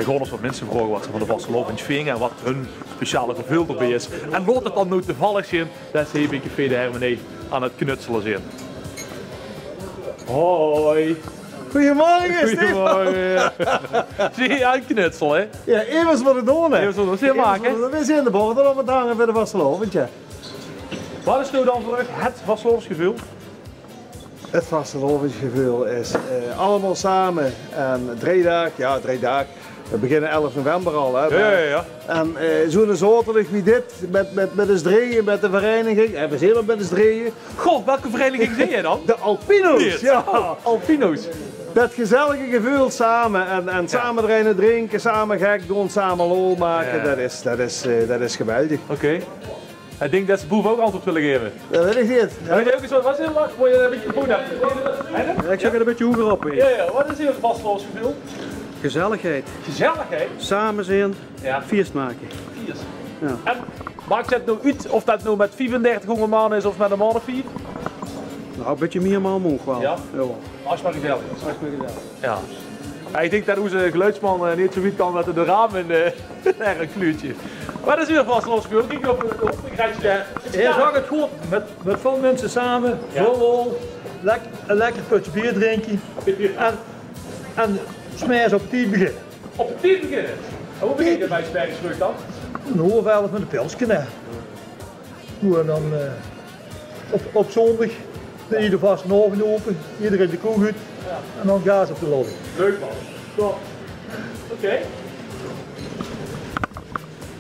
We gaan eens wat mensen vragen wat ze van de vastelovend vinden en wat hun speciale gevul erbij is. En laat het dan nou toevallig zijn dat ze even Café de Hermenie aan het knutselen zijn. Hoi. Goedemorgen, Goedemorgen. Zie je aan het knutselen, hè? Ja, even wat het doen, hè? Even wat het maken. We zijn de borden op het hangen bij de vasteloventje. Wat is nou dan voor u het vastelovensgevoel? Het vastelovensgevoel is allemaal samen en 3 dagen. We beginnen 11 november al, hè? Ja. En zo'n zoterlig wie dit, met de drieën, met de vereniging, en we zijn er met de drieën. God, welke vereniging zie je dan? De Alpino's, ja. Alpino's. Dat gezellige gevoel samen en samen erin drinken, samen gek doen, samen lol maken, dat is geweldig. Oké. Ik denk dat ze boef ook antwoord willen geven. Dat weet ik niet. Ja. Weet je ook eens wat is heel lang? Moet je een beetje gevoel hebben? Ik zeg er een beetje hoger op. Ja, wat is hier het vastelovensgevoel? Gezelligheid. Gezelligheid? Samen zijn, Ja. feest maken. Viers. Ja. En maakt het nou uit of dat nou met 35 jonge mannen is of met een man of 4? Nou, een beetje meer maar omhoog wel. Ja? Als maar gezellig is. Ja. Ja, ik denk dat onze geluidsman niet zo goed kan met de ramen en een kluurtje. Wat is hier vastelovensgevoel? Kijk op een rijtje. Je zag het goed, met veel mensen samen, vol lol, een lekker potje bier drinken en smijs op 10 beginnen. Op de 10 beginnen. En hoe begint het bij Sperringsbrug dan? Een half 11 met een pilsje. En dan op zondag ieder vast een oven open, iedereen de koe goed en dan gaas op de lobby. Leuk man. Zo. Oké.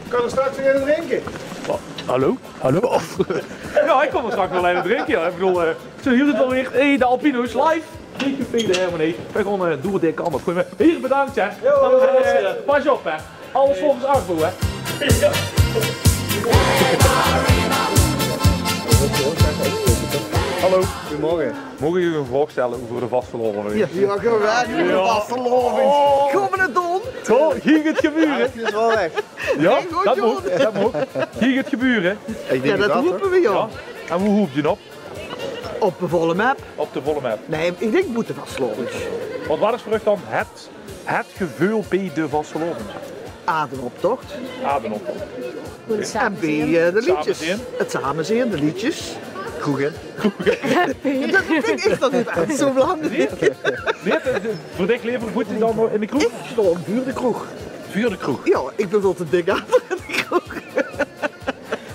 Kan er straks weer gaan drinken? Hallo? Hallo? Ja, ik kom er straks wel even drinken. Ja. Ik bedoel, zo hier zit alweer de Alpino's live. Die Café de Hermenie. Wij gaan door de kant op. Hier, bedankt hè. Pas op hè. Alles volgens Arvo hè. Hallo. Goedemorgen. Mogen jullie een vraag stellen over de vasteloving? Ja, geweldig, de vasteloving. Komen we het doen? Zo, ging het gebeuren? Het is wel weg. Ja, dat moet. Dat moet. Ging het gebeuren? Ja, dat roepen we joh. En hoe roep je op? Op de volle map. Op de volle map. Nee, ik denk moeten vastlopen. Want wat is voor u dan het gevoel bij de vasteloving? Ademoptocht. Ademoptocht. En bij de liedjes. Samenzien. Het samenzien, de liedjes. Goed, hè? Dat vind ik toch niet echt zo belangrijk. Nee, voor dit leven goed is dan in de kroeg? Ik stond vuur de kroeg. Vuur de kroeg. Ja, ik ben wel te dik aan in de kroeg.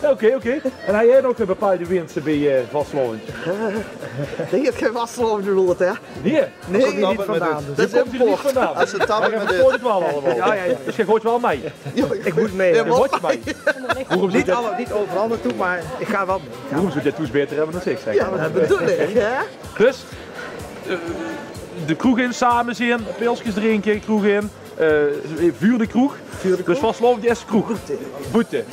Oké. En heb jij nog een bepaalde winsten bij vasteloving? Ik heb geen vastlopen bedoeld, hè? Nee. Nee, dat niet met vandaan. het- Dat is Komt hier niet import. vandaan. Als het tappen Maar met je dit. gooit het wel allemaal. Ja. Dus je gooit wel mee. Ja, Ik moet mee. Ja, Je gooit mee. Waarom zou je Niet overal naartoe, maar ik ga wel mee. waarom zou je toes beter hebben dan ik zeg? Ja, dat bedoel ik, hè? Dus, de kroeg in samen zien, pilsjes drinken, kroeg in, vuur de kroeg. Dus vasteloving is kroeg. Boete. Boete.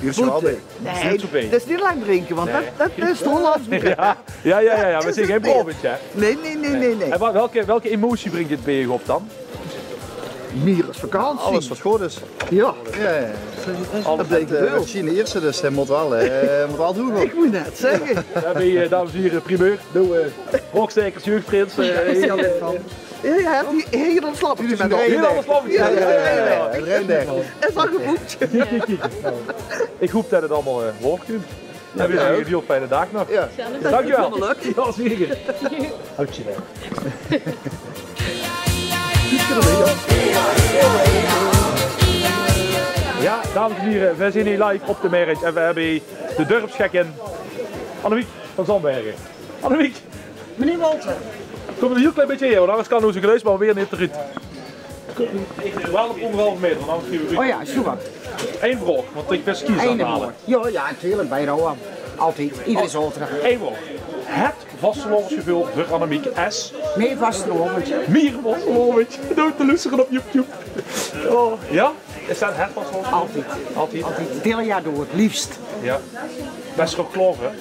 Nee, Niet zoveel. dat is niet lang drinken, want dat is het Hollands bier. Ja, we zijn geen provincie. hè. Nee. En welke emotie brengt dit bij je op dan? Meer is vakantie. Alles wat goed is. Ja, Ja, dat bleek we veel. zien de eerste, dus hij moet wel doen. Ik moet net zeggen. We hebben dames en heren, primeur. Rockstekers, jeugdprins. Je hebt hier heel een slapje met Heel alles van Ja. Rendag. En van geboekt. Ik hoop dat het allemaal hoog kunt. En we een heel fijne dag nog. Ja. Dankjewel. Wonderlijk. Ja, zeker. Houd je wel. Ja, dames en heren, wij zijn hier live op de markt en we hebben hier de dorpsgekken Annemiek van Zandbergen. Annemiek, Meneer Walter. kom er een heel klein beetje hier, want anders kan onze geluidsman weer niet eruit. Ik wel op 1,5 meter, want anders gaan we Oh ja, super. Eén vraag, want ik ben skis aan het halen. Ja, natuurlijk, bij Roa. Altijd. Iedere zaterdag. Eén vraag. Het vastelovensgevoel voor Annemiek S. Meer vastlovend. Meer vastelovend. Doe te luisteren op YouTube. Oh, ja? Is dat het vastelovend? Altijd. Altijd? Altijd. Het hele jaar door, het liefst. Ja. Best op kloven?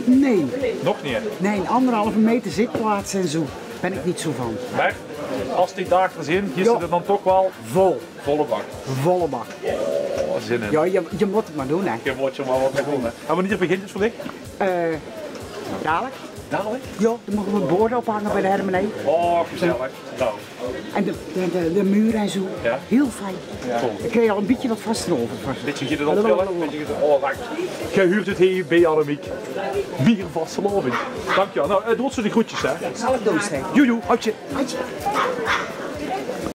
Nee. Nog niet. Nee, 1,5 meter zitplaats en zo. Ben ik niet zo van. Maar als die dagen er zijn, is het er dan toch wel Vol. volle bak. Volle bak. Oh, zin in. Ja, je moet het maar doen, hè. Je wordt je maar wat mee doen. Hè. En wanneer begint het voor dich? Dadelijk. Dadelijk? Ja, dan mogen we borden ophangen bij de Hermenee. Oh, gezellig. Nou. En de muur en zo. Ja. Heel fijn. Ik kreeg al een beetje wat vasteloven. Beetje je er dan spelen? Oh, dank. Jij huurt het hier bij Annemiek. Bier vasteloving. Dankjewel. Nou, doe ze de groetjes, hè. Zal ik doodsteken? Joejoe, houtje. Adje.